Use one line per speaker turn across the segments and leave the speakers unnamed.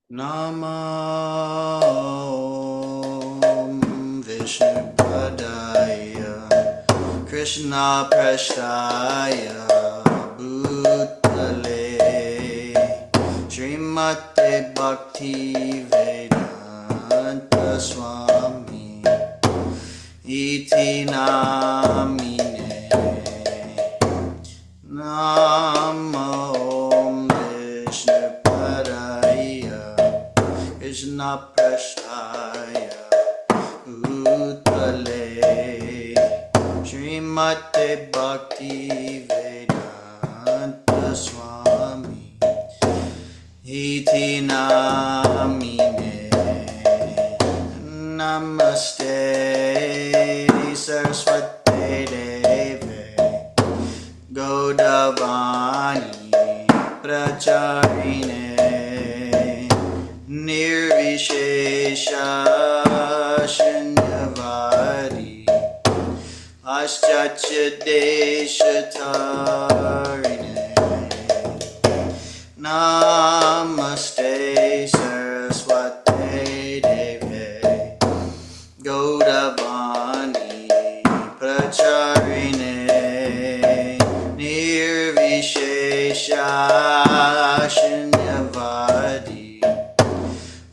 Namo Vishnupadaya Krishna Prasthaya Bhutale Srimate Bhakti Vedanta Swami Iti Namine Namo Vishnupadaya Krishna Prasthaya Bhutale Srimate Bhakti Vedanta Swami Iti Namine Namaste Saraswate Deve Gaudavani Pracharine Nirvishesha Shunyavadi Paschatya Deshatarine Namaste Saraswate Deve Gaudavani Pracharine Nirvishesha Shunyavadi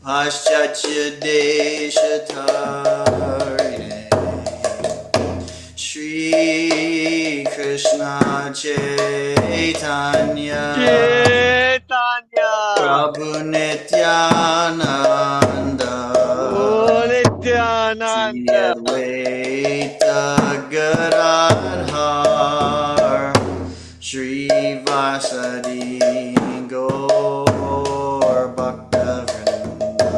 Paschatya Deshatarine Shri Krishna Chaitanya Prabhu Nityananda Shri Advaita Gadadhar Shri Vasadi Gaur Bhaktavrinda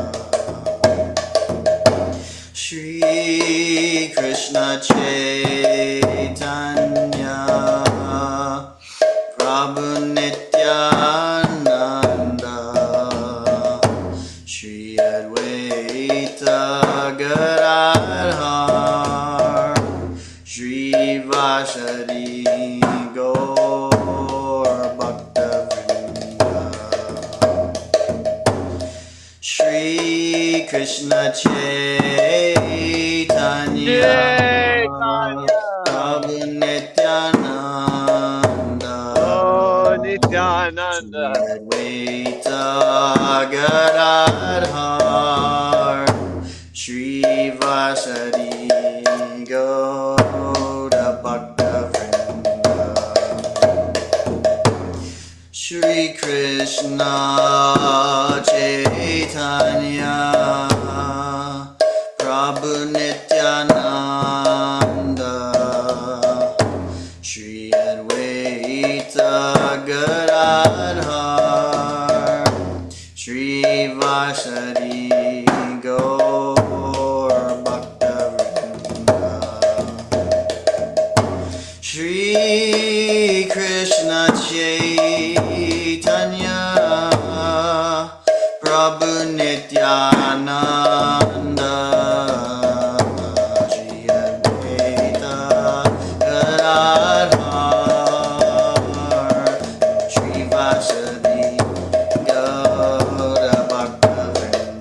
Shri Krishna Chaitanya Prabhu Nityananda Shri Advaita Gadadhar Shri Vasadi Gaur Bhaktavrinda Shri Krishna Chaitanya Prabhu Nityananda Advaita Gadadhar Shri Vasadi Gauda Bhaktavrinda Shri Krishna Chaitanya Prabhu Nityananda Shri Advaita Gadadhar Shri Vasadi Gaur Bhaktavrinda Shri Krishna Chaitanya Prabhu Nityananda Shri Advaita Gadadhar Shri Vasadi Gauda Bhaktavrinda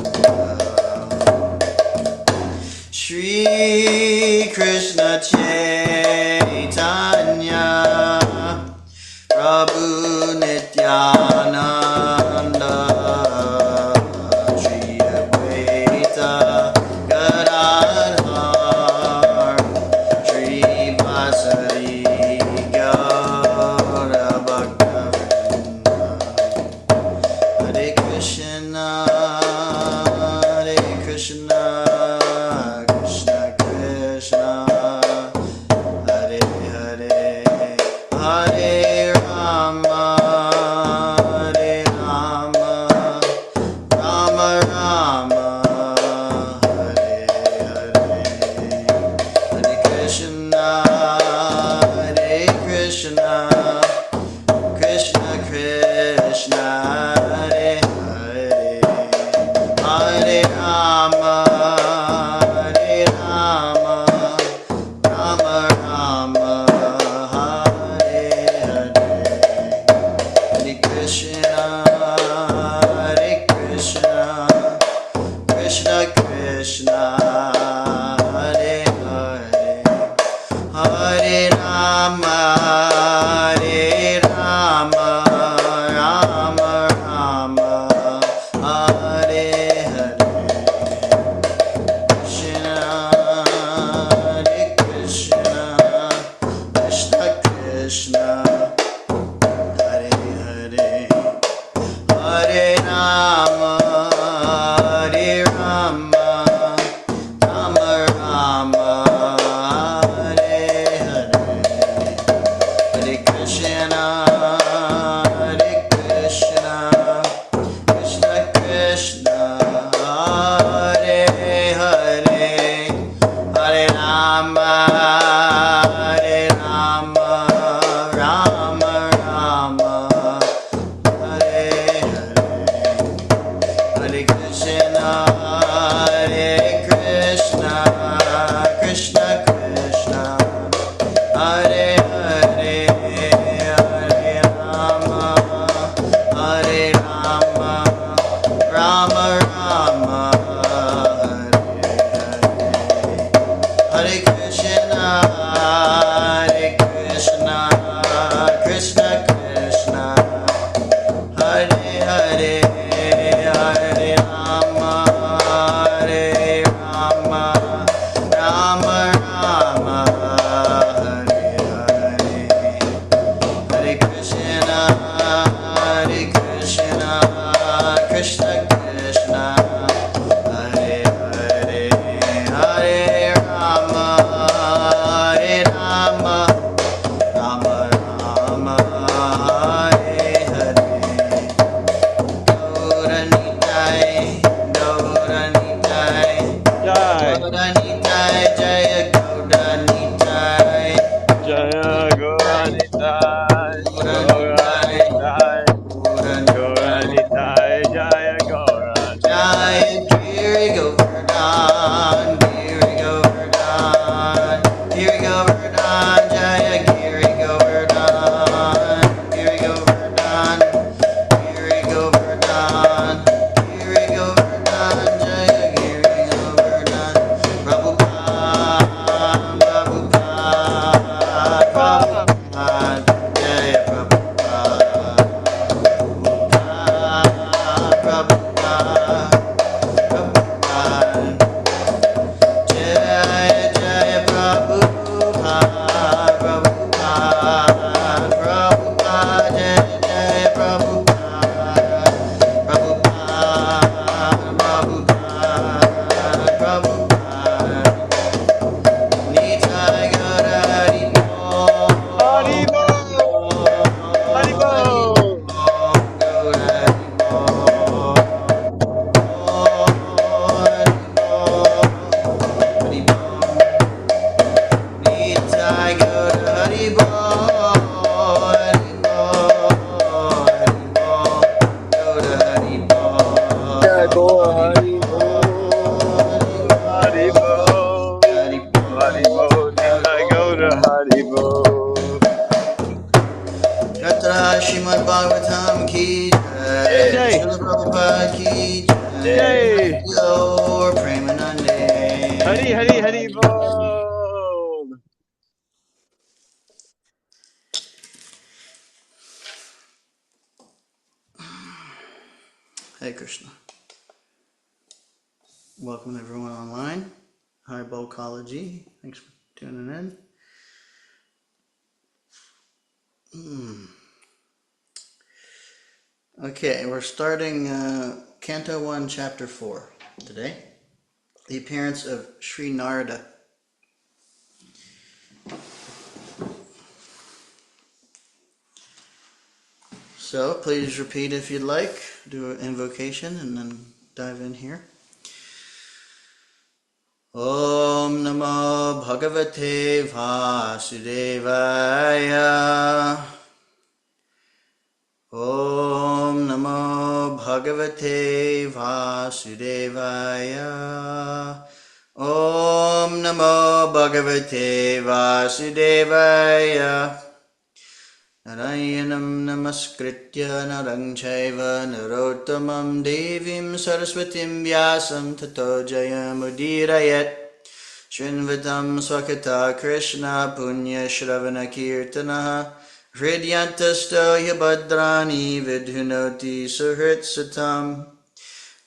Hare Hare Rama Hare Rama Rama Rama Hare Hare Hare Krishna Krishna Krishna Hare Hare Hare Rama Rama Rama Hare Hare Gauranitai
Jai
Gauranitai Jaya Gauranitai
Jaya Gauranitai
Gauranitai
Gauranitai Jaya
Jai
Gauranitai
Giri Govardhan Giri Govardhan Jaya Giri Govardhan Giri Govardhan Giri Govardhan Giri Govardhan Jaya Giri Govardhan Prabhupada Jaya Prabhupada Prabhupada Jaya Jaya Prabhupada Jaya Jaya Prabhupada Nitai Gaura Hari
Haribo Haribo Jaya Gaur Haribo Haribo Haribo Nitai Gaura Haribo
Yatra Srimad Bhagavatam ki
Jai
jai,
Jai
Srila Prabhupada ki jai,
Jai
Gaur Premanande.
Hari Hari Haribo
Hare Krishna. Welcome everyone online. Hi Bokology. Thanks for tuning in. Okay, we're starting Canto 1, Chapter 4 today. The appearance of Sri Narada. So please repeat if you'd like. Do an invocation and then dive in here. Om Namo Bhagavate Vasudevaya. Om Namo Bhagavate Vasudevaya. Om Namo Bhagavate Vasudevaya. Narayanam Namaskritya Narang Chaiva Narottamam Devim Saraswatim Vyasam Tato Jayamudirayat Shrinvatam Swakata Krishna Punya Shravana Kirtanaha Hridyantasto Yabhadrani Vidhunoti Suhrit Satam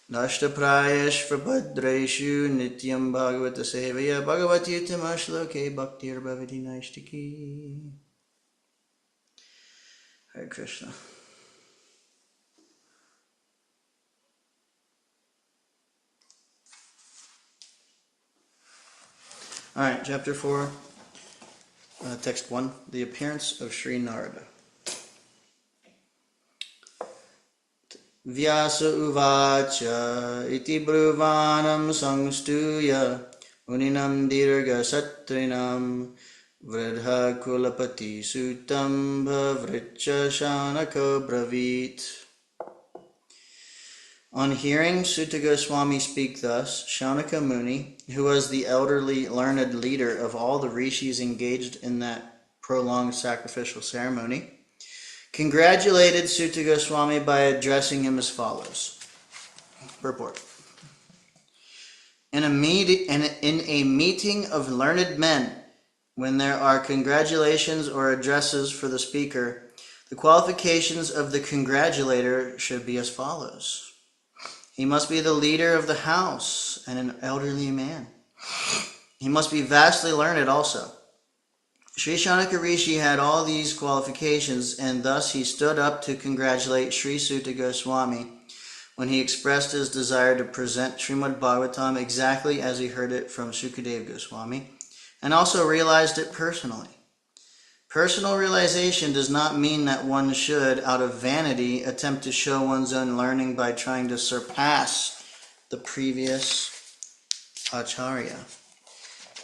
Nashtaprayash Prabhadreshu Nityam Bhagavata Sevaya Bhagavati Utamashloke Bhaktir Bhavati Naishtiki. Hare Krishna. All right, chapter 4, text 1, the appearance of Sri Narada. Vyasa uvacha iti bruvanam samstuya uninam dirga satrinam vridha kulapati sutam bhavricha shanaka bravit. On hearing Sutta Goswami speak thus, Shaunaka Muni, who was the elderly learned leader of all the rishis engaged in that prolonged sacrificial ceremony, congratulated Sutta Goswami by addressing him as follows. Purport. In a meeting of learned men, when there are congratulations or addresses for the speaker, The qualifications of the congratulator should be as follows. He must be the leader of the house and an elderly man. He must be vastly learned also. Sri Shaunaka Rishi had all these qualifications, and thus he stood up to congratulate Sri Suta Goswami when he expressed his desire to present Srimad Bhagavatam exactly as he heard it from Sukadeva Goswami, and also realized it personally. Personal realization does not mean that one should, out of vanity, attempt to show one's own learning by trying to surpass the previous acharya.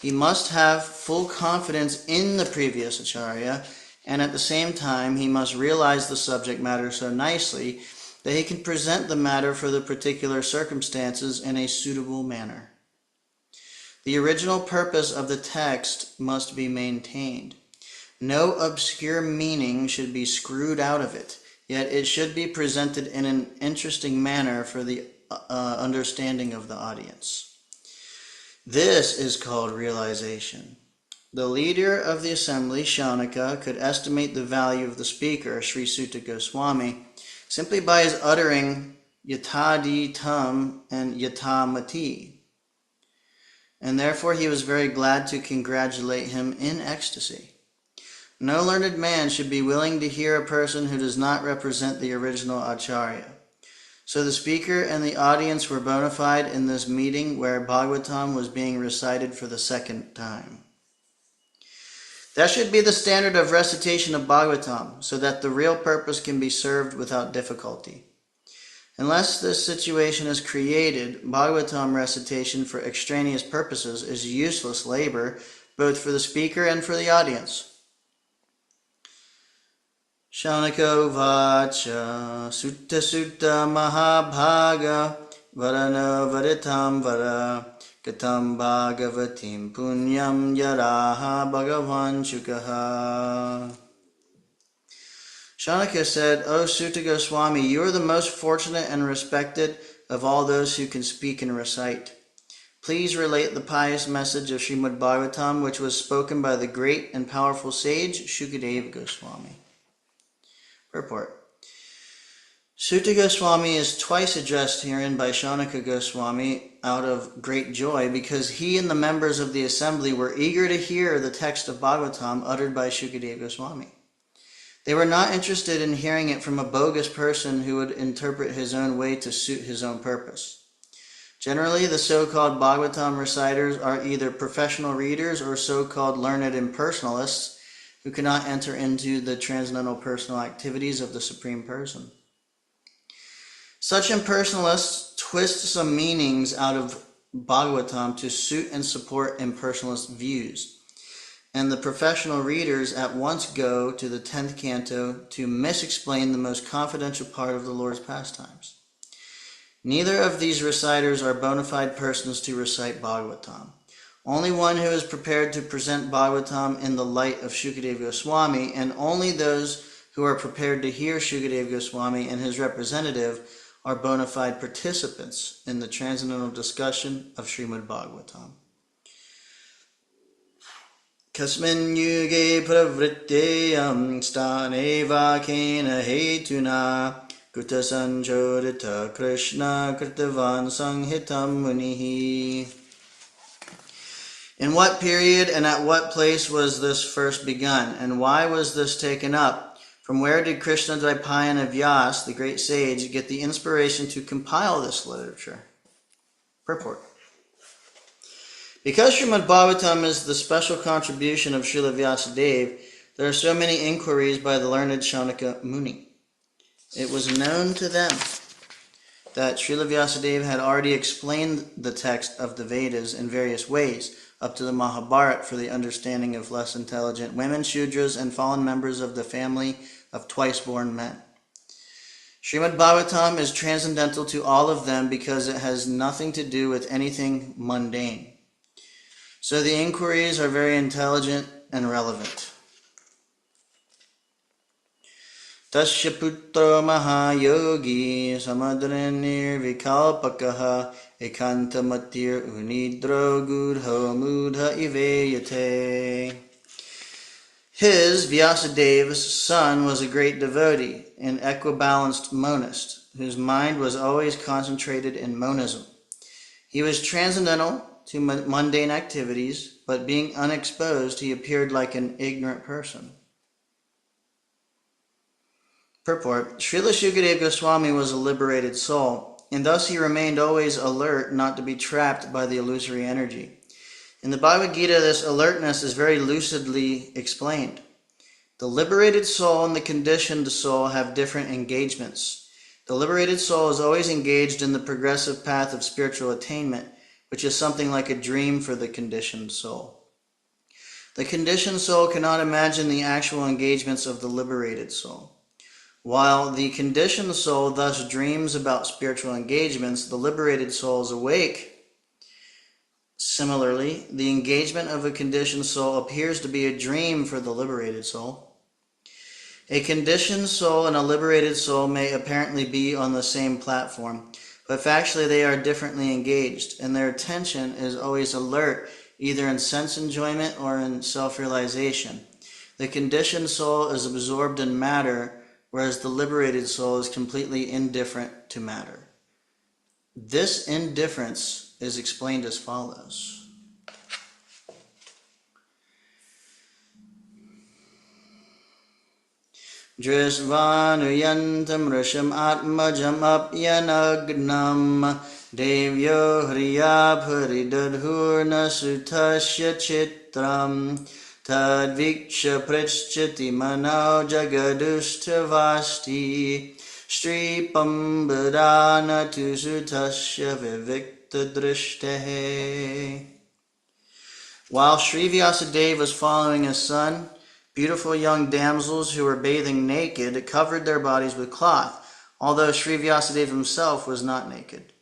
He must have full confidence in the previous acharya, and at the same time he must realize the subject matter so nicely that he can present the matter for the particular circumstances in a suitable manner. The original purpose of the text must be maintained. No obscure meaning should be screwed out of it, yet it should be presented in an interesting manner for the understanding of the audience. This is called realization. The leader of the assembly, Shaunaka, could estimate the value of the speaker, Sri Suta Goswami, simply by his uttering yatadi tam and yatamati, and therefore he was very glad to congratulate him in ecstasy. No learned man should be willing to hear a person who does not represent the original acharya. So the speaker and the audience were bona fide in this meeting where Bhagavatam was being recited for the second time. That should be the standard of recitation of Bhagavatam, so that the real purpose can be served without difficulty. Unless this situation is created, Bhagavatam recitation for extraneous purposes is useless labor, both for the speaker and for the audience. Shaunaka vacha sutta sutta mahabhaga varano varitam vara katam bhagavatim punyam yaraha bhagavan chukaha. Shaunaka said, O Suta Goswami, you are the most fortunate and respected of all those who can speak and recite. Please relate the pious message of Srimad Bhagavatam, which was spoken by the great and powerful sage Shukadeva Goswami. Purport. Suta Goswami is twice addressed herein by Shaunaka Goswami out of great joy because he and the members of the assembly were eager to hear the text of Bhagavatam uttered by Shukadeva Goswami. They were not interested in hearing it from a bogus person who would interpret his own way to suit his own purpose. Generally, the so-called Bhagavatam reciters are either professional readers or so-called learned impersonalists who cannot enter into the transcendental personal activities of the Supreme Person. Such impersonalists twist some meanings out of Bhagavatam to suit and support impersonalist views, and the professional readers at once go to the 10th canto to misexplain the most confidential part of the Lord's pastimes. Neither of these reciters are bona fide persons to recite Bhagavatam. Only one who is prepared to present Bhagavatam in the light of Shukadeva Goswami, and only those who are prepared to hear Shukadeva Goswami and his representative are bona fide participants in the transcendental discussion of Srimad Bhagavatam. Kasmin yuge pravritteyam staneva kena hetuna kuta sanchodita Krishna kritavan sanghitam munihi. In what period and at what place was this first begun, and why was this taken up? From where did Krishna Dvaipayana Vyas, the great sage, get the inspiration to compile this literature? Purport. Because Srimad Bhagavatam is the special contribution of Srila Vyasadeva, there are so many inquiries by the learned Shaunaka Muni. It was known to them that Srila Vyasadeva had already explained the text of the Vedas in various ways, up to the Mahabharata, for the understanding of less intelligent women, Shudras, and fallen members of the family of twice-born men. Srimad Bhagavatam is transcendental to all of them because it has nothing to do with anything mundane. So the inquiries are very intelligent and relevant. Tasya putro mahayogi samadranir vikalpakaha ekantamatir unidro gudho mudha iveyate. His, Vyasadev's, son was a great devotee, an equibalanced monist, whose mind was always concentrated in monism. He was transcendental to mundane activities, but being unexposed, he appeared like an ignorant person. Purport: Srila Shukadeva Goswami was a liberated soul, and thus he remained always alert not to be trapped by the illusory energy. In the Bhagavad Gita, this alertness is very lucidly explained. The liberated soul and the conditioned soul have different engagements. The liberated soul is always engaged in the progressive path of spiritual attainment, which is something like a dream for the conditioned soul. The conditioned soul cannot imagine the actual engagements of the liberated soul. While the conditioned soul thus dreams about spiritual engagements, the liberated soul is awake. Similarly, the engagement of a conditioned soul appears to be a dream for the liberated soul. A conditioned soul and a liberated soul may apparently be on the same platform, but factually they are differently engaged, and their attention is always alert, either in sense enjoyment or in self-realization. The conditioned soul is absorbed in matter, whereas the liberated soul is completely indifferent to matter. This indifference is explained as follows. Drisvanuyantam risham atmajam apyanagnam devyo hriyabharidadhurna sutasya chitram tadviksha prachchati manau jagadustavasti Shripam Badana Tusutasya Vivikta Drishtahe. While Sri Vyasadeva was following his son, beautiful young damsels who were bathing naked covered their bodies with cloth, although Sri Vyasadeva himself was not naked.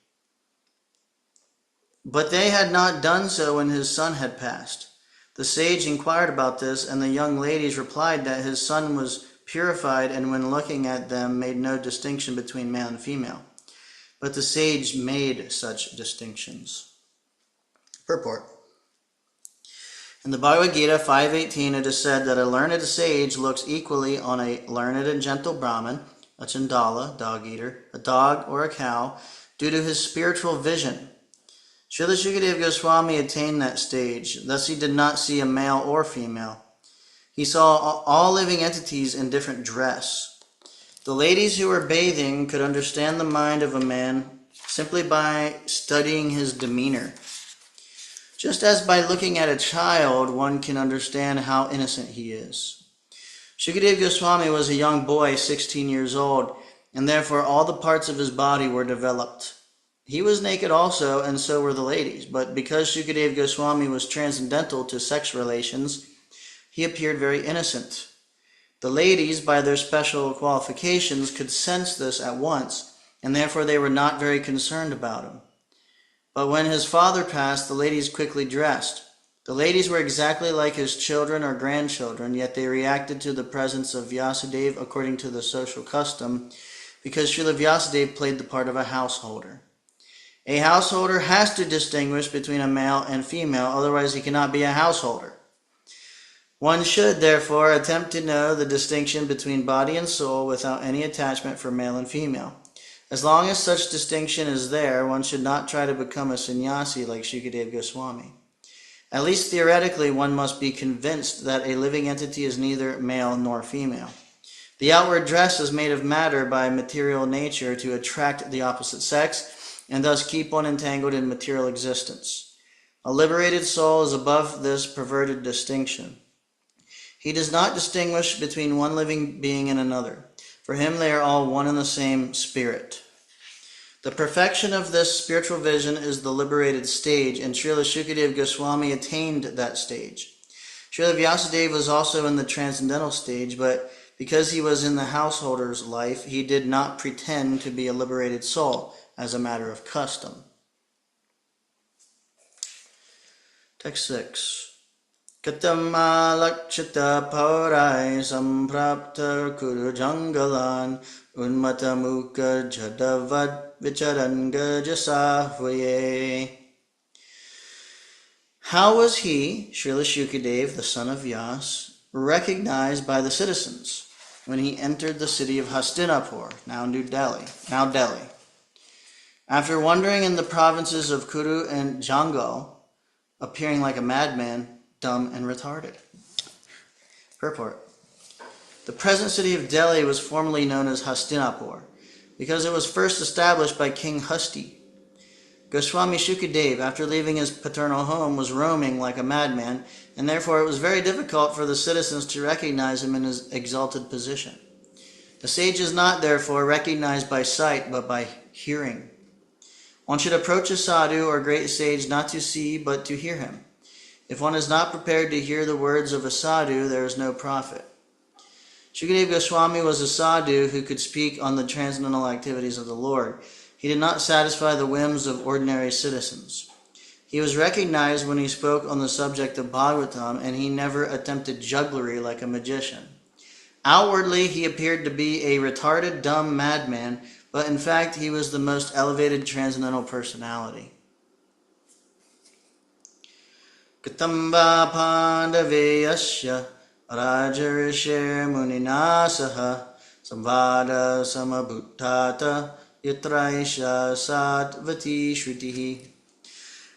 But they had not done so when his son had passed. The sage inquired about this, and the young ladies replied that his son was purified, and when looking at them made no distinction between male and female. But the sage made such distinctions. Purport: in the Bhagavad Gita 5.18 it is said that a learned sage looks equally on a learned and gentle Brahmin, a Chandala, dog-eater, a dog, or a cow, due to his spiritual vision. Srila Shukadeva Goswami attained that stage, thus he did not see a male or female. He saw all living entities in different dress. The ladies who were bathing could understand the mind of a man simply by studying his demeanor. Just as by looking at a child, one can understand how innocent he is. Shukadeva Goswami was a young boy, 16 years old, and therefore all the parts of his body were developed. He was naked also, and so were the ladies, but because Shukadeva Goswami was transcendental to sex relations, he appeared very innocent. The ladies, by their special qualifications, could sense this at once, and therefore they were not very concerned about him. But when his father passed, the ladies quickly dressed. The ladies were exactly like his children or grandchildren, yet they reacted to the presence of Vyasadeva according to the social custom, because Srila Vyasadeva played the part of a householder. A householder has to distinguish between a male and female, otherwise he cannot be a householder. One should, therefore, attempt to know the distinction between body and soul without any attachment for male and female. As long as such distinction is there, one should not try to become a sannyasi like Shukadeva Goswami. At least theoretically, one must be convinced that a living entity is neither male nor female. The outward dress is made of matter by material nature to attract the opposite sex, and thus keep one entangled in material existence. A liberated soul is above this perverted distinction. He does not distinguish between one living being and another. For him, they are all one and the same spirit. The perfection of this spiritual vision is the liberated stage, and Srila Shukadeva Goswami attained that stage. Srila Vyasadeva was also in the transcendental stage, but because he was in the householder's life, he did not pretend to be a liberated soul as a matter of custom. Text 6. Katama lakshita paurai samprapta kuru jangalan unmata mukha jadavad vicharanga jasahvaye. How was he, Srila Shukadeva, the son of Vyas, recognized by the citizens when he entered the city of Hastinapur, now Delhi. After wandering in the provinces of Kuru and Jangal, appearing like a madman, dumb and retarded. Purport. The present city of Delhi was formerly known as Hastinapur, because it was first established by King Husti. Goswami Shukadev, after leaving his paternal home, was roaming like a madman, and therefore it was very difficult for the citizens to recognize him in his exalted position. The sage is not, therefore, recognized by sight, but by hearing. One should approach a sadhu or great sage not to see, but to hear him. If one is not prepared to hear the words of a sadhu, there is no profit. Shukadev Goswami was a sadhu who could speak on the transcendental activities of the Lord. He did not satisfy the whims of ordinary citizens. He was recognized when he spoke on the subject of Bhagavatam, and he never attempted jugglery like a magician. Outwardly, he appeared to be a retarded, dumb madman, but in fact, he was the most elevated transcendental personality. Katamba Pandaveyasya Rajarishir Muninasaha Samvada Samabhuttata Yatraisha Satvati Shrutihi.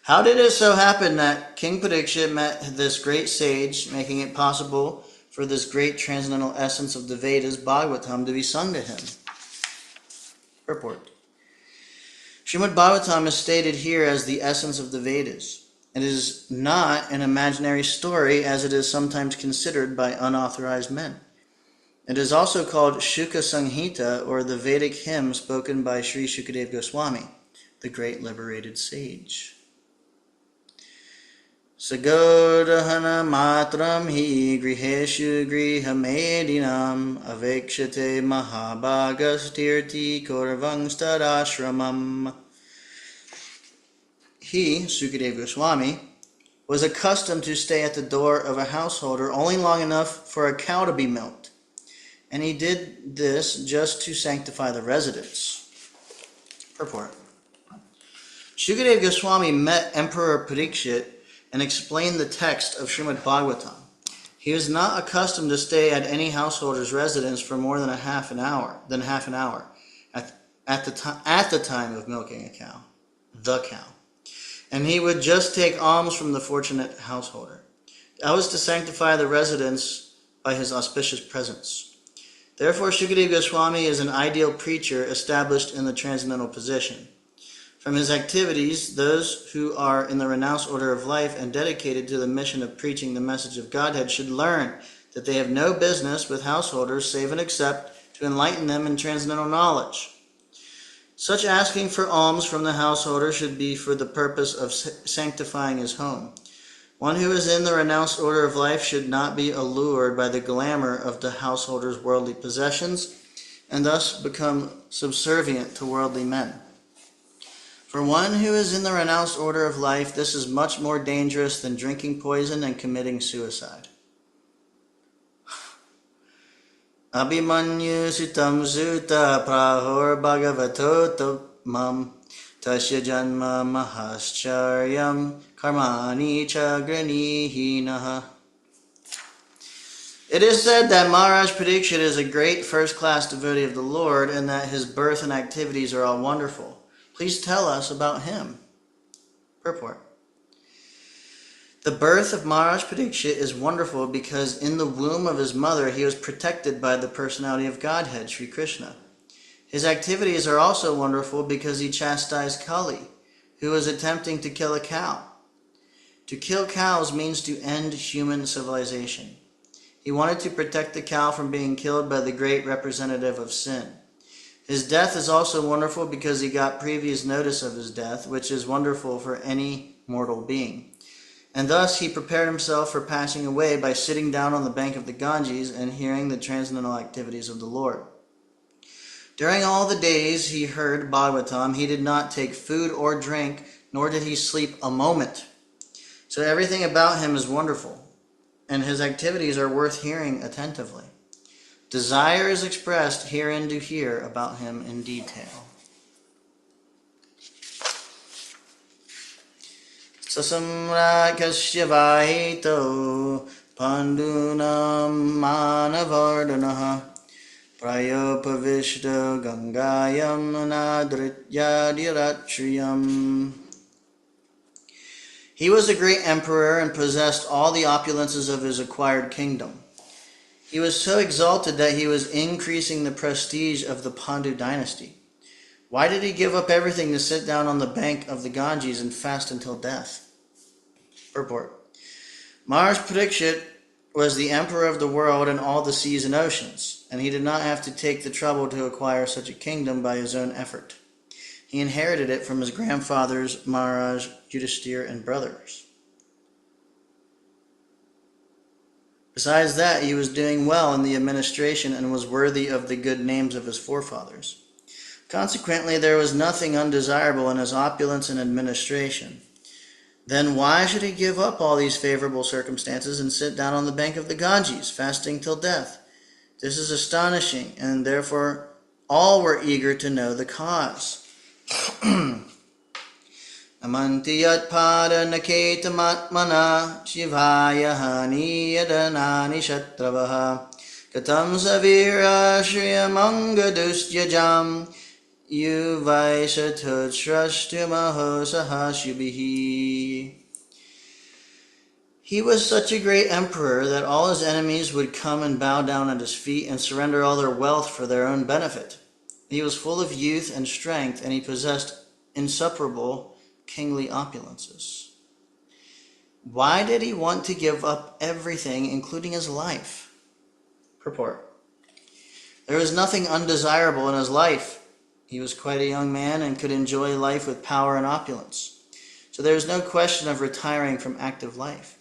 How did it so happen that King Parikshit met this great sage, making it possible for this great transcendental essence of the Vedas, Bhagavatam, to be sung to him? Purport. Srimad Bhagavatam is stated here as the essence of the Vedas. It is not an imaginary story as it is sometimes considered by unauthorized men. It is also called Shuka Sanghita, or the Vedic hymn spoken by Sri Shukadev Goswami, the great liberated sage. Sagodahana matram hi griheshu grihamedinam avekshate mahabhagas tirti korvangstadashramam. He, Sukadeva Goswami, was accustomed to stay at the door of a householder only long enough for a cow to be milked, and he did this just to sanctify the residence. Purport. Sukadeva Goswami met Emperor Parikshit and explained the text of Srimad Bhagavatam. He was not accustomed to stay at any householder's residence for more than half an hour at the time of milking a cow, the cow. And he would just take alms from the fortunate householder. That was to sanctify the residence by his auspicious presence. Therefore, Sukadeva Goswami is an ideal preacher established in the transcendental position. From his activities, those who are in the renounced order of life and dedicated to the mission of preaching the message of Godhead should learn that they have no business with householders save and except to enlighten them in transcendental knowledge. Such asking for alms from the householder should be for the purpose of sanctifying his home. One who is in the renounced order of life should not be allured by the glamour of the householder's worldly possessions and thus become subservient to worldly men. For one who is in the renounced order of life, this is much more dangerous than drinking poison and committing suicide. Abhimanyu sitam zuta prahor bhagavatotamam tasya janma mahascharyam karmani chagranihinaha. It is said that Maharaj Parikshit is a great first-class devotee of the Lord and that his birth and activities are all wonderful. Please tell us about him. Purport. The birth of Maharaj Parikshit is wonderful because in the womb of his mother he was protected by the personality of Godhead, Sri Krishna. His activities are also wonderful because he chastised Kali, who was attempting to kill a cow. To kill cows means to end human civilization. He wanted to protect the cow from being killed by the great representative of sin. His death is also wonderful because he got previous notice of his death, which is wonderful for any mortal being. And thus he prepared himself for passing away by sitting down on the bank of the Ganges and hearing the transcendental activities of the Lord. During all the days he heard Bhagavatam, he did not take food or drink, nor did he sleep a moment. So everything about him is wonderful, and his activities are worth hearing attentively. Desire is expressed herein to hear about him in detail. Sasamrakasya vahito Pandunam Manavardanaha Prayopavishta Gangayam Nadrityadiratriyam. He was a great emperor and possessed all the opulences of his acquired kingdom. He was so exalted that he was increasing the prestige of the Pandu dynasty. Why did he give up everything to sit down on the bank of the Ganges and fast until death? Purport. Maharaj Parikshit was the emperor of the world and all the seas and oceans, and he did not have to take the trouble to acquire such a kingdom by his own effort. He inherited it from his grandfathers, Maharaj, Yudhishthira, and brothers. Besides that, he was doing well in the administration and was worthy of the good names of his forefathers. Consequently, there was nothing undesirable in his opulence and administration. Then why should he give up all these favorable circumstances and sit down on the bank of the Ganges, fasting till death? This is astonishing, and therefore all were eager to know the cause. Amanti yat pada naketamatmana shivaya hani yadanani shatravaha katam savira shriyamangadustyajam yuvaisatutshrastumaho. He was such a great emperor that all his enemies would come and bow down at his feet and surrender all their wealth for their own benefit. He was full of youth and strength, and he possessed insuperable kingly opulences. Why did he want to give up everything, including his life? Purport. There was nothing undesirable in his life. He was quite a young man and could enjoy life with power and opulence. So there was no question of retiring from active life.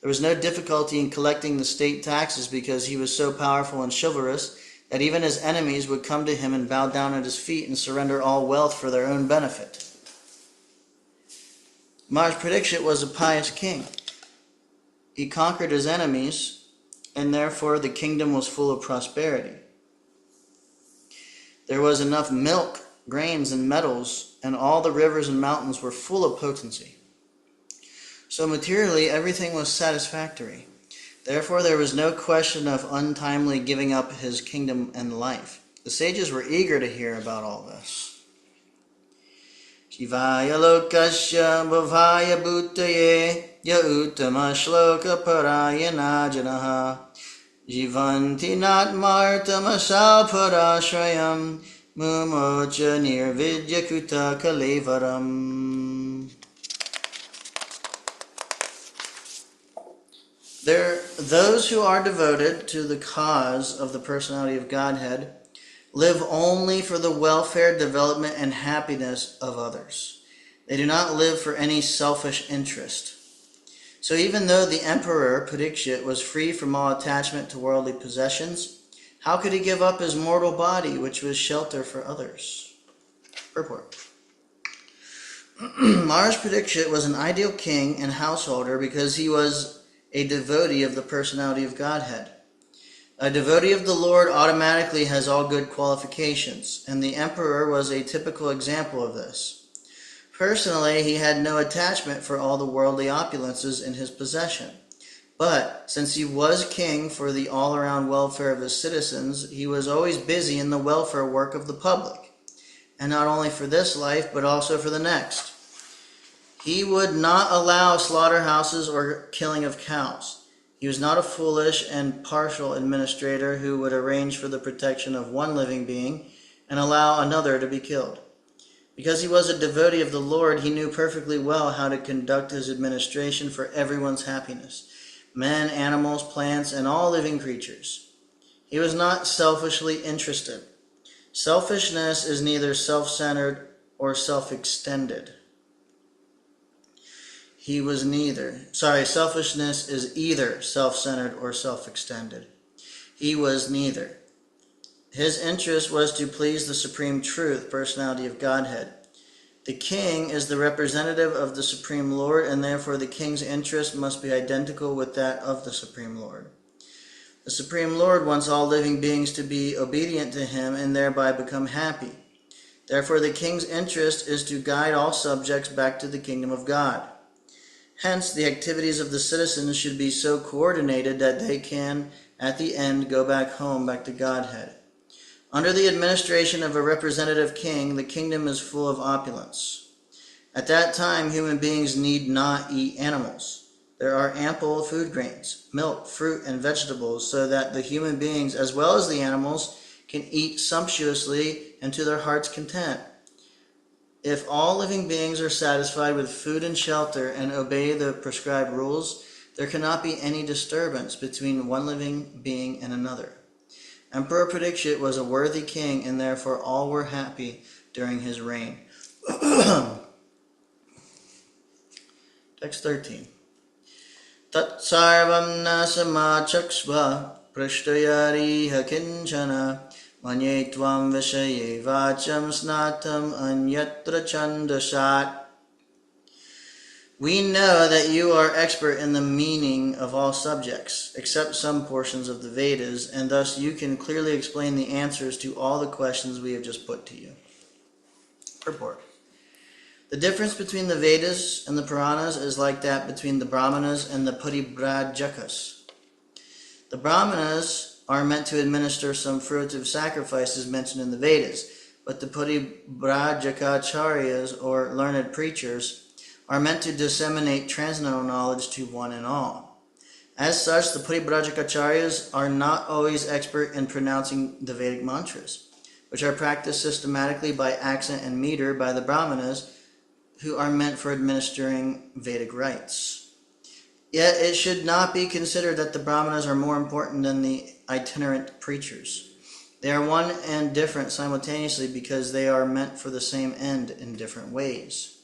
There was no difficulty in collecting the state taxes because he was so powerful and chivalrous that even his enemies would come to him and bow down at his feet and surrender all wealth for their own benefit. Maharaj Parikshit was a pious king. He conquered his enemies, and therefore the kingdom was full of prosperity. There was enough milk, grains, and metals, and all the rivers and mountains were full of potency. So materially, everything was satisfactory. Therefore, there was no question of untimely giving up his kingdom and life. The sages were eager to hear about all this. Shivaya lokasya bhavaya bhutaye ya uttama shloka parayana janaha jivanti natmartama parashrayam mumocha nirvidya kuta kalevaram. Those who are devoted to the cause of the personality of Godhead live only for the welfare, development, and happiness of others. They do not live for any selfish interest. So even though the emperor, Parikshit, was free from all attachment to worldly possessions, how could he give up his mortal body, which was shelter for others? Purport. Maharaj Parikshit was an ideal king and householder because he was a devotee of the personality of Godhead. A devotee of the Lord automatically has all good qualifications, and the emperor was a typical example of this. Personally, he had no attachment for all the worldly opulences in his possession. But since he was king for the all-around welfare of his citizens, he was always busy in the welfare work of the public, and not only for this life, but also for the next. He would not allow slaughterhouses or killing of cows. He was not a foolish and partial administrator who would arrange for the protection of one living being and allow another to be killed. Because he was a devotee of the Lord, he knew perfectly well how to conduct his administration for everyone's happiness, men, animals, plants, and all living creatures. He was not selfishly interested. Selfishness is neither self-centered or self-extended. Selfishness is either self-centered or self-extended. He was neither. His interest was to please the Supreme Truth, personality of Godhead. The king is the representative of the Supreme Lord, and therefore the king's interest must be identical with that of the Supreme Lord. The Supreme Lord wants all living beings to be obedient to him and thereby become happy. Therefore the king's interest is to guide all subjects back to the kingdom of God. Hence, the activities of the citizens should be so coordinated that they can, at the end, go back home, back to Godhead. Under the administration of a representative king, the kingdom is full of opulence. At that time, human beings need not eat animals. There are ample food grains, milk, fruit, and vegetables, so that the human beings, as well as the animals, can eat sumptuously and to their heart's content. If all living beings are satisfied with food and shelter and obey the prescribed rules, there cannot be any disturbance between one living being and another. Emperor Parikshit was a worthy king, and therefore all were happy during his reign. Text 13. Tat sarvam nasamachaksva prashtayariha kinchana manye tvam vishaye vacham snatam anyatra chandasat. We know that you are expert in the meaning of all subjects, except some portions of the Vedas, and thus you can clearly explain the answers to all the questions we have just put to you. Purport. The difference between the Vedas and the Puranas is like that between the Brahmanas and the Paribrajakas. The Brahmanas are meant to administer some fruitive sacrifices mentioned in the Vedas, but the Paribrajakacharyas, or learned preachers, are meant to disseminate transcendental knowledge to one and all. As such, the Paribrajakacharyas are not always expert in pronouncing the Vedic mantras, which are practiced systematically by accent and meter by the Brahmanas, who are meant for administering Vedic rites. Yet it should not be considered that the Brahmanas are more important than the itinerant preachers. They are one and different simultaneously because they are meant for the same end in different ways.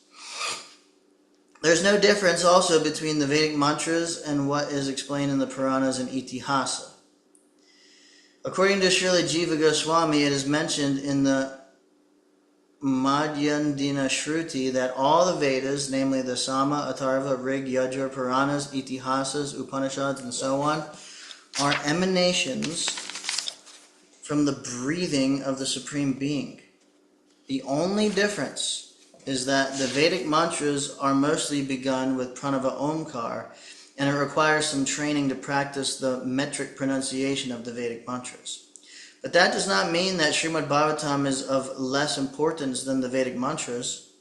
There's no difference also between the Vedic mantras and what is explained in the Puranas and Itihasa. According to Srila Jiva Goswami, it is mentioned in the Madhyandina Shruti that all the Vedas, namely the Sama, Atharva, Rig, Yajur, Puranas, Itihasas, Upanishads, and so on, are emanations from the breathing of the Supreme Being. The only difference is that the Vedic mantras are mostly begun with Pranava Omkar, and it requires some training to practice the metric pronunciation of the Vedic mantras. But that does not mean that Srimad Bhagavatam is of less importance than the Vedic mantras.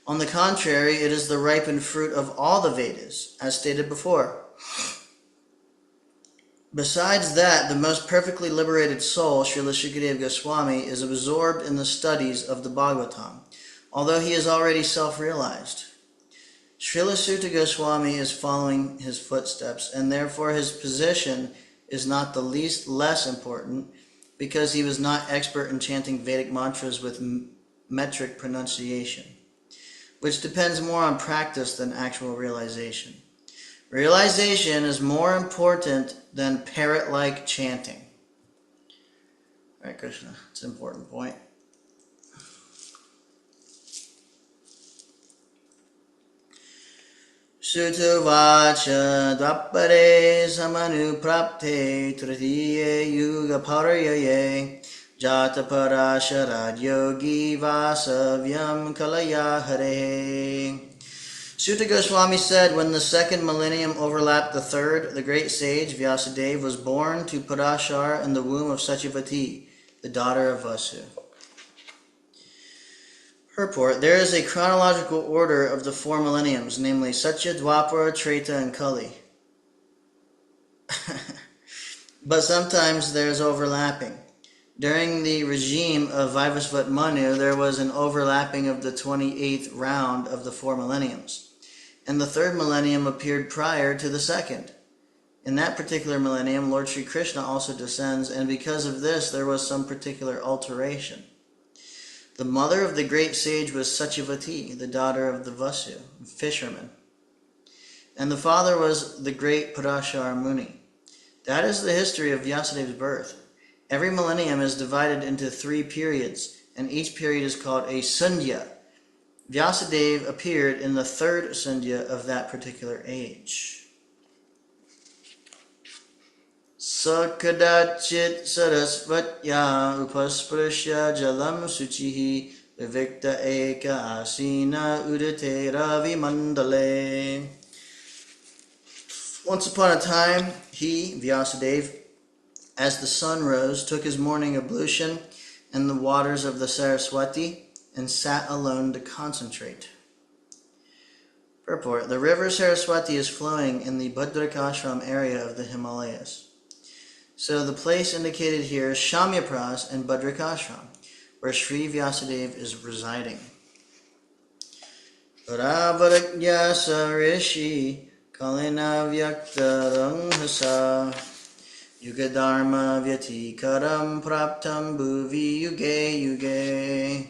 On the contrary, it is the ripened fruit of all the Vedas, as stated before. Besides that, the most perfectly liberated soul, Srila Shukadeva Goswami, is absorbed in the studies of the Bhagavatam, although he is already self-realized. Srila Sutta Goswami is following his footsteps, and therefore his position is not the least less important, because he was not expert in chanting Vedic mantras with metric pronunciation, which depends more on practice than actual realization. Realization is more important than parrot-like chanting. All right, Krishna, it's an important point. Sutuvacha dvapare samanuprapte tritiye yuga paryaye jata parasharad yogi vasavyam kalaya hare. Sutta Goswami said, when the second millennium overlapped the third, the great sage Vyasadeva was born to Parashar in the womb of Satyavati, the daughter of Vasu. Purport. There is a chronological order of the four millenniums, namely Satya, Dwapara, Treta, and Kali. But sometimes there's overlapping. During the regime of Vaivasvat Manu, there was an overlapping of the 28th round of the four millenniums, and the third millennium appeared prior to the second. In that particular millennium, Lord Sri Krishna also descends, and because of this, there was some particular alteration. The mother of the great sage was Satyavati, the daughter of the Vasu, fisherman. And the father was the great Parashar Muni. That is the history of Vyasadeva's birth. Every millennium is divided into 3 periods, and each period is called a Sandhya. Vyasadeva appeared in the 3rd Sandhya of that particular age. Sakadachit sarasvatya upasprashya jalam suchihi vivikta eka asina udate ravi mandale. Once upon a time, he, Vyasadeva, as the sun rose, took his morning ablution in the waters of the Saraswati and sat alone to concentrate. Purport: the river Saraswati is flowing in the Bhadrakashram area of the Himalayas. So the place indicated here is Shamyapras and Bhadrakashram, where Sri Vyasadeva is residing. Parabharagyasa rishi kalina vyakta ranghasa yugadharma vyatikaram praptam bhuvi yuge yuge.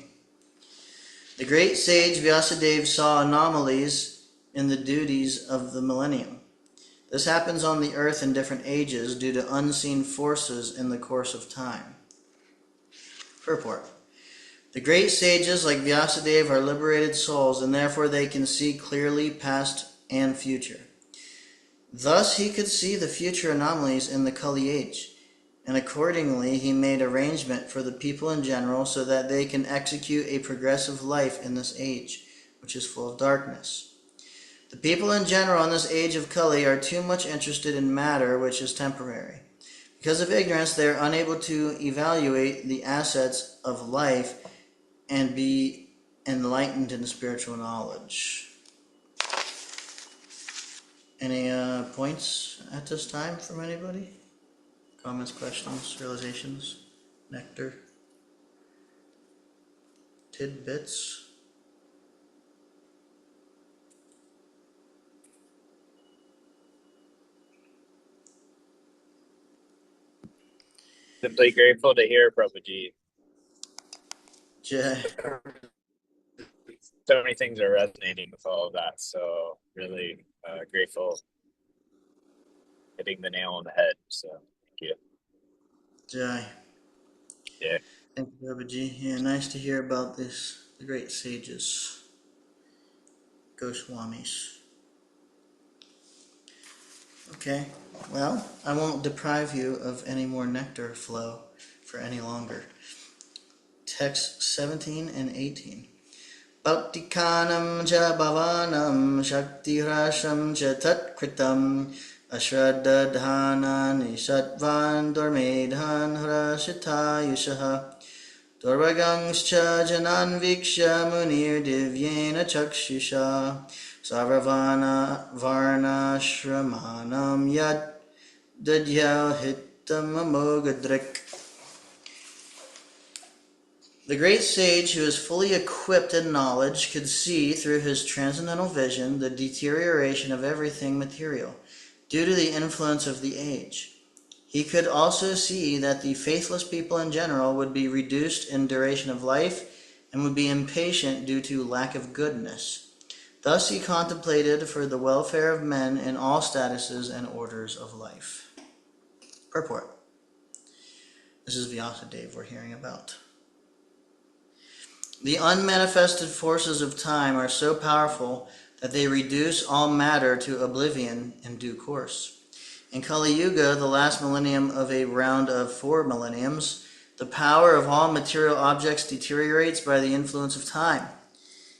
The great sage Vyasadeva saw anomalies in the duties of the millennium. This happens on the earth in different ages due to unseen forces in the course of time. Purport: the great sages like Vyasadeva are liberated souls, and therefore they can see clearly past and future. Thus he could see the future anomalies in the Kali age, and accordingly he made arrangement for the people in general so that they can execute a progressive life in this age, which is full of darkness. The people in general in this age of Kali are too much interested in matter, which is temporary. Because of ignorance, they are unable to evaluate the assets of life and be enlightened in spiritual knowledge. Any points at this time from anybody? Comments, questions, realizations, nectar, tidbits?
Simply grateful to hear Prabhuji.
Jay.
So many things are resonating with all of that. So really grateful, hitting the nail on the head. So thank you.
Jai.
Yeah.
Thank you, Babaji. Yeah, nice to hear about this, the great sages, Goswamis. Okay, well, I won't deprive you of any more nectar flow for any longer. Text 17 and 18. Bhaktikanam cha bhavanam shaktirasham cha tatkritam ashraddadhana nishatvan dormedhan hrashita yushaha Durvagangscha janan viksha munir divyena chakshusha sarvavana varna shramanam yad dadya hitam amogadrik. The great sage who is fully equipped in knowledge could see through his transcendental vision the deterioration of everything material due to the influence of the age. He could also see that the faithless people in general would be reduced in duration of life and would be impatient due to lack of goodness. Thus he contemplated for the welfare of men in all statuses and orders of life. Purport. This is Vyasadeva we're hearing about. The unmanifested forces of time are so powerful that they reduce all matter to oblivion in due course. In Kali Yuga, the last millennium of a round of 4 millenniums, the power of all material objects deteriorates by the influence of time.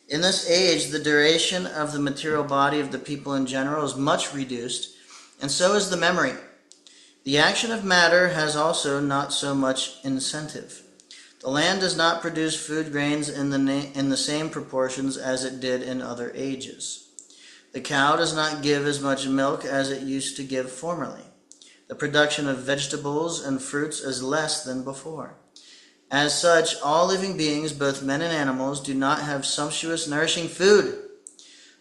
In this age, the duration of the material body of the people in general is much reduced, and so is the memory. The action of matter has also not so much incentive. The land does not produce food grains in the same proportions as it did in other ages. The cow does not give as much milk as it used to give formerly. The production of vegetables and fruits is less than before. As such, all living beings, both men and animals, do not have sumptuous, nourishing food.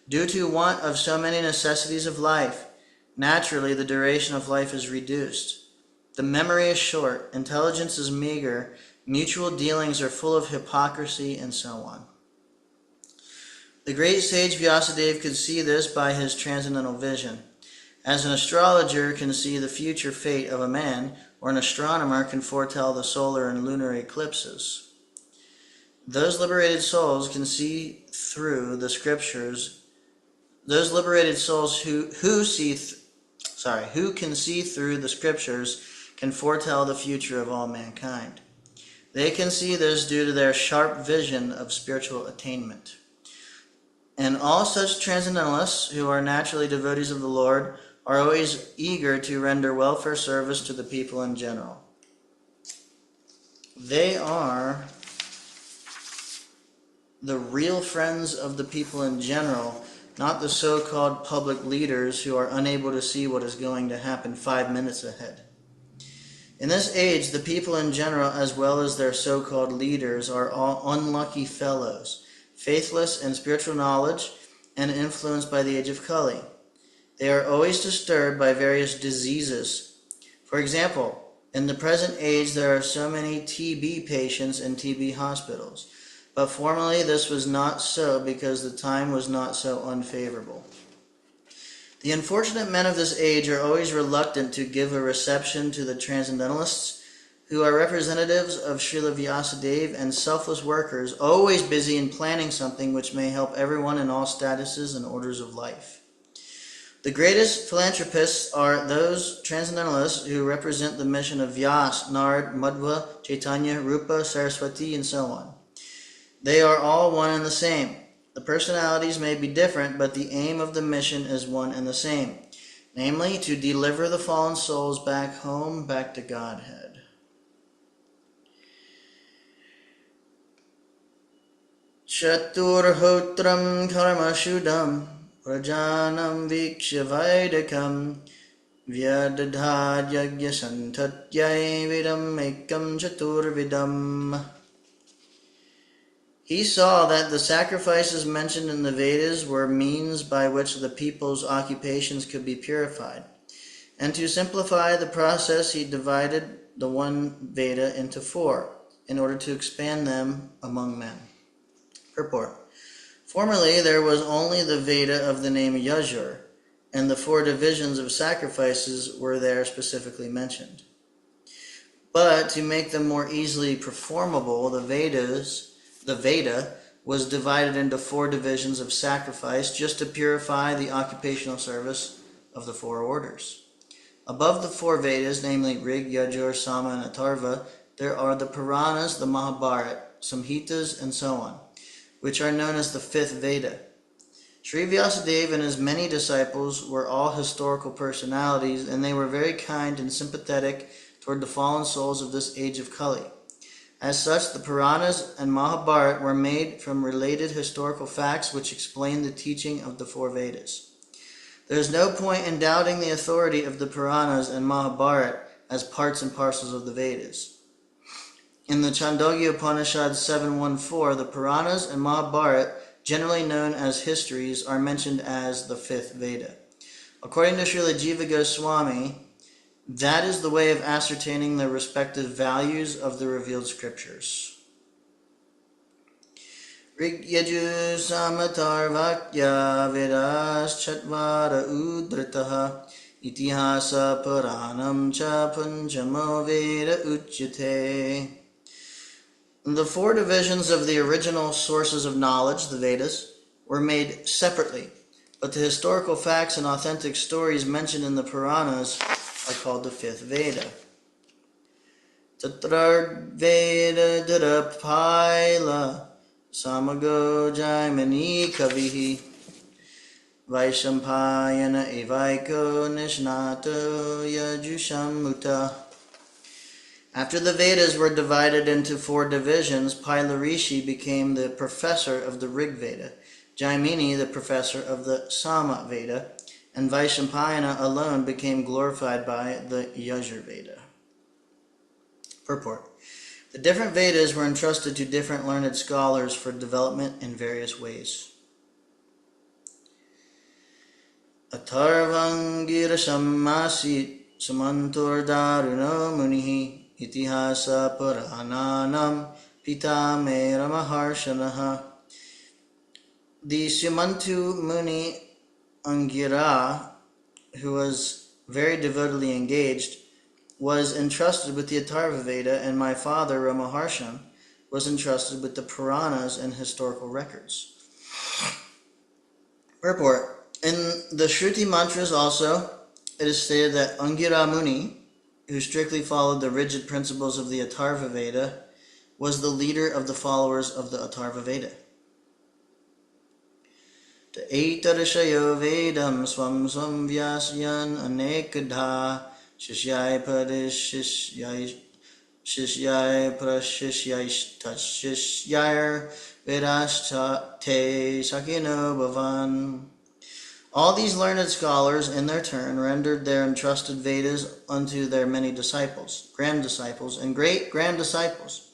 Due to want of so many necessities of life, naturally the duration of life is reduced. The memory is short, intelligence is meager, mutual dealings are full of hypocrisy, and so on. The great sage Vyasadeva could see this by his transcendental vision. As an astrologer can see the future fate of a man, or an astronomer can foretell the solar and lunar eclipses. Those liberated souls can see through the scriptures. Those liberated souls who can see through the scriptures can foretell the future of all mankind. They can see this due to their sharp vision of spiritual attainment. And all such transcendentalists who are naturally devotees of the Lord are always eager to render welfare service to the people in general. They are the real friends of the people in general, not the so-called public leaders who are unable to see what is going to happen 5 minutes ahead. In this age, the people in general, as well as their so-called leaders, are all unlucky fellows, faithless in spiritual knowledge and influenced by the age of Kali. They are always disturbed by various diseases. For example, in the present age, there are so many TB patients in TB hospitals. But formerly this was not so because the time was not so unfavorable. The unfortunate men of this age are always reluctant to give a reception to the transcendentalists, who are representatives of Srila Vyasadeva and selfless workers, always busy in planning something which may help everyone in all statuses and orders of life. The greatest philanthropists are those transcendentalists who represent the mission of Vyas, Narad, Madhva, Chaitanya, Rupa, Saraswati, and so on. They are all one and the same. The personalities may be different, but the aim of the mission is one and the same, namely to deliver the fallen souls back home, back to Godhead. Chaturhotram karma shudam prajanam vikshya vaidakam vyadadhad yagya santatyai vidam ekam chaturvidam. He saw that the sacrifices mentioned in the Vedas were means by which the people's occupations could be purified. And to simplify the process, he divided the one Veda into 4, in order to expand them among men. Purport. Formerly, there was only the Veda of the name Yajur, and the 4 divisions of sacrifices were there specifically mentioned. But to make them more easily performable, the Veda was divided into 4 divisions of sacrifice just to purify the occupational service of the 4 orders. Above the 4 Vedas, namely Rig, Yajur, Sama, and Atharva, there are the Puranas, the Mahabharata, Samhitas, and so on, which are known as the 5th Veda. Sri Vyasadeva and his many disciples were all historical personalities, and they were very kind and sympathetic toward the fallen souls of this age of Kali. As such, the Puranas and Mahabharata were made from related historical facts which explain the teaching of the 4 Vedas. There is no point in doubting the authority of the Puranas and Mahabharata as parts and parcels of the Vedas. In the Chandogya Upanishad 7.1.4, the Puranas and Mahabharata, generally known as histories, are mentioned as the 5th Veda. According to Srila Jiva Goswami, that is the way of ascertaining the respective values of the revealed scriptures. Rigyaju samatarvakya vedas chatvara udrataha itihasa puranam cha panchamo veda uchyate. The 4 divisions of the original sources of knowledge, the Vedas, were made separately, but the historical facts and authentic stories mentioned in the Puranas are called the 5th Veda. Tatrad Veda Dirapaila Samago Jaimani Kavihi Vaishampayana Evaiko Nishnato Yajushamuta. After the Vedas were divided into 4 divisions, Paila Rishi became the professor of the Rig Veda, Jaimini the professor of the Sama Veda, and Vaishampayana alone became glorified by the Yajur Veda. Purport. The different Vedas were entrusted to different learned scholars for development in various ways. Atharvangira Sammasit Samantur Daruno Munihi Itihasa Purananam Pitamera Maharshanaha. The Sumantu Muni Angira, who was very devotedly engaged, was entrusted with the Atharva Veda, and my father, Ramaharshan, was entrusted with the Puranas and historical records. Purport. In the Shruti mantras also, it is stated that Angira Muni, who strictly followed the rigid principles of the Atharva Veda, was the leader of the followers of the Atharva Veda. Eitarishayo Vedam Swam Swam Vyasyan Anekadha Shishyai Prashishyai Tashishyai Vedashta Te Sakino Bhavan. All these learned scholars, in their turn, rendered their entrusted Vedas unto their many disciples, grand disciples, and great grand disciples,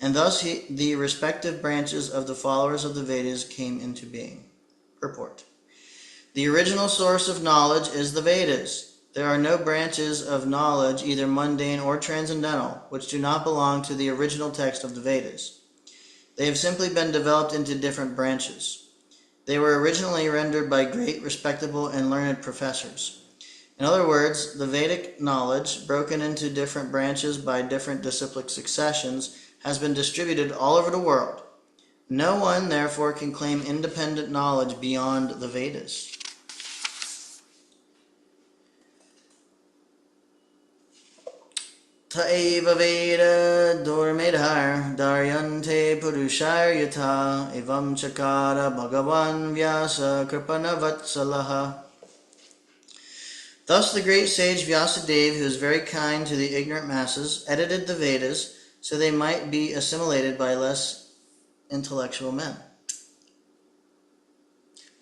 and thus the respective branches of the followers of the Vedas came into being. Purport. The original source of knowledge is the Vedas. There are no branches of knowledge, either mundane or transcendental, which do not belong to the original text of the Vedas. They have simply been developed into different branches. They were originally rendered by great, respectable, and learned professors. In other words, the Vedic knowledge, broken into different branches by different disciplic successions, has been distributed all over the world. No one, therefore, can claim independent knowledge beyond the Vedas. Ta'eva Veda Dormedhar Daryante Purushar Yata Evam Chakara Bhagavan Vyasa Kripanavatsalah. Thus the great sage Vyasadeva, who is very kind to the ignorant masses, edited the Vedas so they might be assimilated by less intellectual men.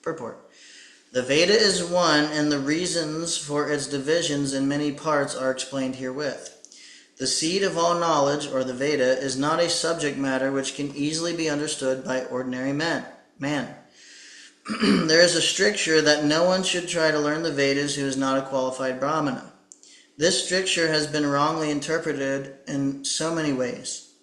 Purport. The Veda is one, and the reasons for its divisions in many parts are explained herewith. The seed of all knowledge, or the Veda, is not a subject matter which can easily be understood by ordinary man. There is a stricture that no one should try to learn the Vedas who is not a qualified Brahmana. This stricture has been wrongly interpreted in so many ways.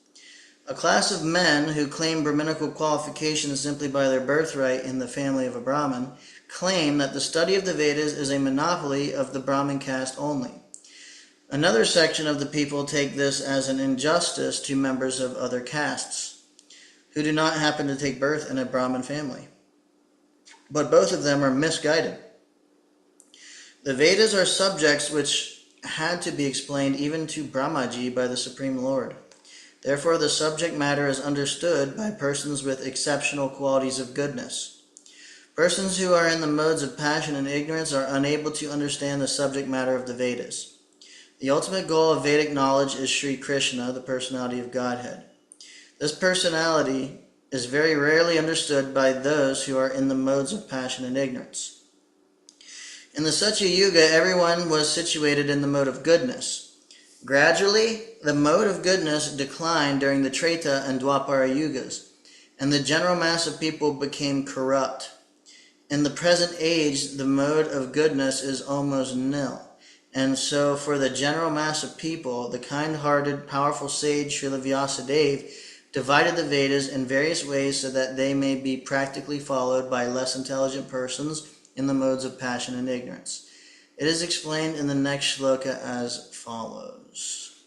A class of men who claim Brahminical qualifications simply by their birthright in the family of a Brahmin claim that the study of the Vedas is a monopoly of the Brahmin caste only. Another section of the people take this as an injustice to members of other castes who do not happen to take birth in a Brahmin family. But both of them are misguided. The Vedas are subjects which had to be explained even to Brahmaji by the Supreme Lord. Therefore, the subject matter is understood by persons with exceptional qualities of goodness. Persons who are in the modes of passion and ignorance are unable to understand the subject matter of the Vedas. The ultimate goal of Vedic knowledge is Sri Krishna, the personality of Godhead. This personality is very rarely understood by those who are in the modes of passion and ignorance. In the Satya Yuga, everyone was situated in the mode of goodness. Gradually, the mode of goodness declined during the Treta and Dwapara Yugas, and the general mass of people became corrupt. In the present age, the mode of goodness is almost nil. And so, for the general mass of people, the kind-hearted, powerful sage Srila Vyasadeva divided the Vedas in various ways so that they may be practically followed by less intelligent persons in the modes of passion and ignorance. It is explained in the next shloka as follows.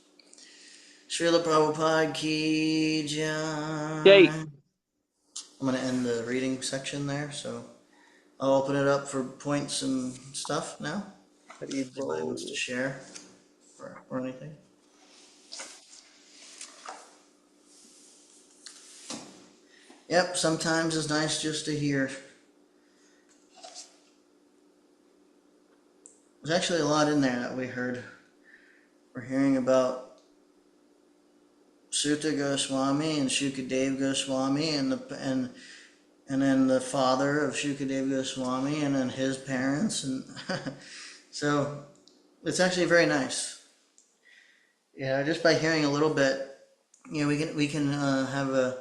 Srila Prabhupada ki jai.
Yay.
I'm going to end the reading section there, so I'll open it up for points and stuff now. Anybody wants to share or anything? Yep, sometimes it's nice just to hear. There's actually a lot in there that we heard. We're hearing about Sutta Goswami and Shukadeva Goswami and then the father of Shukadeva Goswami and then his parents, and so it's actually very nice. Yeah, just by hearing a little bit, we can have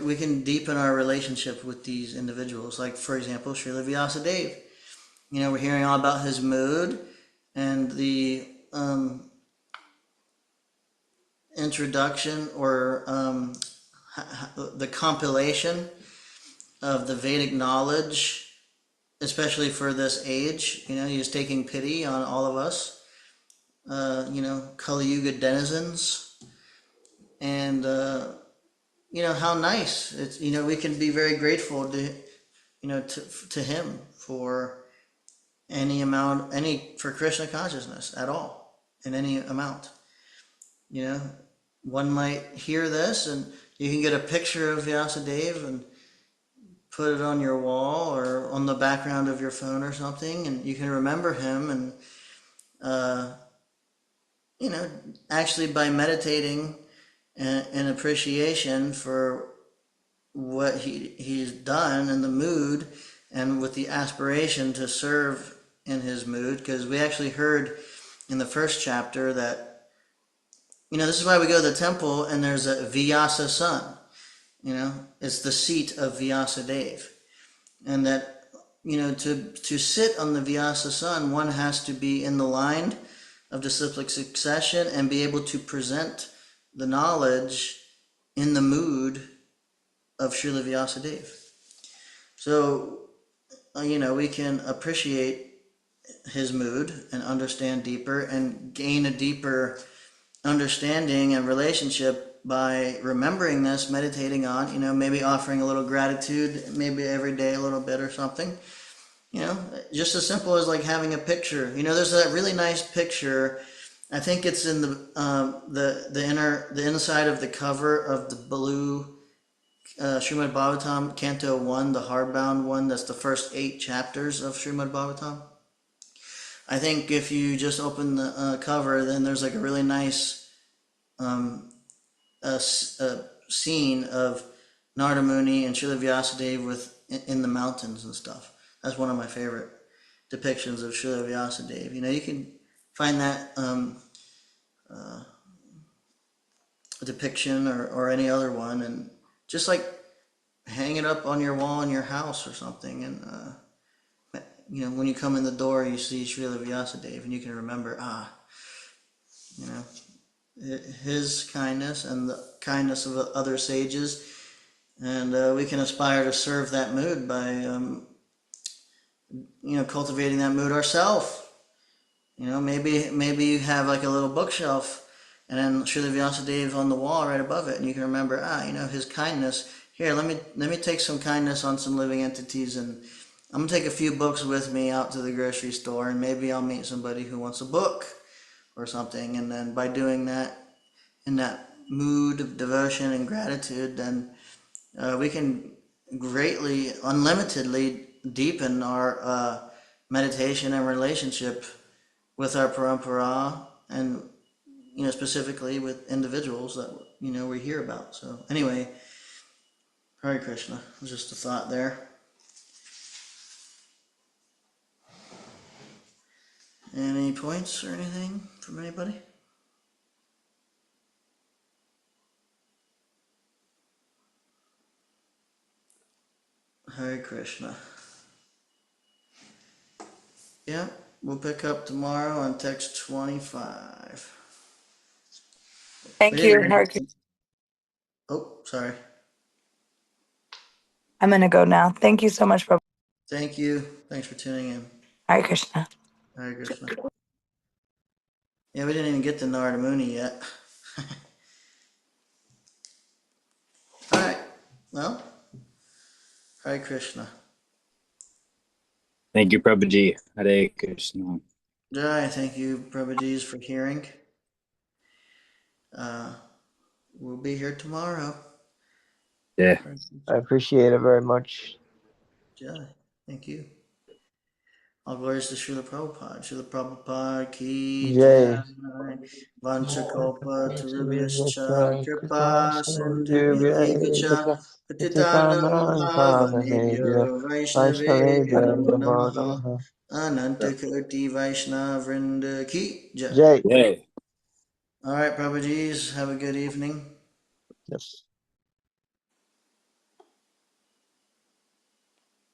we can deepen our relationship with these individuals. Like, for example, Srila Vyasadeva. We're hearing all about his mood and the introduction or the compilation of the Vedic knowledge, especially for this age. He's taking pity on all of us, Kali Yuga denizens, and how nice it's. We can be very grateful to him for for Krishna consciousness at all, in any amount. One might hear this and you can get a picture of Vyasadeva and put it on your wall or on the background of your phone or something, and you can remember him. And uh, you know, actually by meditating and appreciation for what he's done in the mood, and with the aspiration to serve in his mood, because we actually heard in the first chapter that, this is why we go to the temple and there's a Vyasa sun. It's the seat of Vyasadeva. And that, to sit on the Vyasa sun, one has to be in the line of disciplic succession and be able to present the knowledge in the mood of Srila Vyasadeva. So, we can appreciate his mood and understand deeper and gain a deeper understanding and relationship by remembering this, meditating on, maybe offering a little gratitude, maybe every day a little bit or something. Just as simple as like having a picture. There's that really nice picture. I think it's in the inside of the cover of the blue Srimad Bhagavatam, Canto 1, the hardbound one. That's the first 8 chapters of Srimad Bhagavatam. I think if you just open the cover, then there's like a really nice a scene of Narada Muni and Srila Vyasadeva in the mountains and stuff. That's one of my favorite depictions of Srila Vyasadeva. You can find that depiction or any other one, and just like hang it up on your wall in your house or something. And when you come in the door, you see Srila Vyasadeva, and you can remember, his kindness and the kindness of other sages. And we can aspire to serve that mood by, cultivating that mood ourselves. Maybe you have like a little bookshelf, and then Srila Vyasadeva on the wall right above it, and you can remember, his kindness. Here, let me take some kindness on some living entities, and I'm gonna take a few books with me out to the grocery store, and maybe I'll meet somebody who wants a book or something. And then by doing that, in that mood of devotion and gratitude, then we can greatly, unlimitedly deepen our meditation and relationship with our parampara, and specifically with individuals that we hear about. So anyway, Hare Krishna. It was just a thought there. Any points or anything from anybody? Hare Krishna. Yeah, we'll pick up tomorrow on text 25.
Thank you, Hare.
Oh, sorry.
I'm going to go now. Thank you so much, Prabhu.
Thank you. Thanks for tuning in.
Hare Krishna.
Hare Krishna. Yeah, we didn't even get to Narada Muni yet. All right. Well, Hare Krishna.
Thank you, Prabhuji. Hare Krishna.
Jai, thank you, Prabhuji's, for hearing. We'll be here tomorrow.
Yeah.
I appreciate it very much.
Jai, thank you. All glories to Srila Prabhupada. Srila Prabhupada ki
Jai.
jai. Vanchakalpa tarubhyascha kripa sindhubhya evacha patitanam pavanebhyo Vaishnavebhyo
Namo
namaha.
Namaha.
Anantakoti Vaishnav Vrinda ki jai.
Jai.
Yay.
All right, Prabhuji's, have a good evening.
Yes.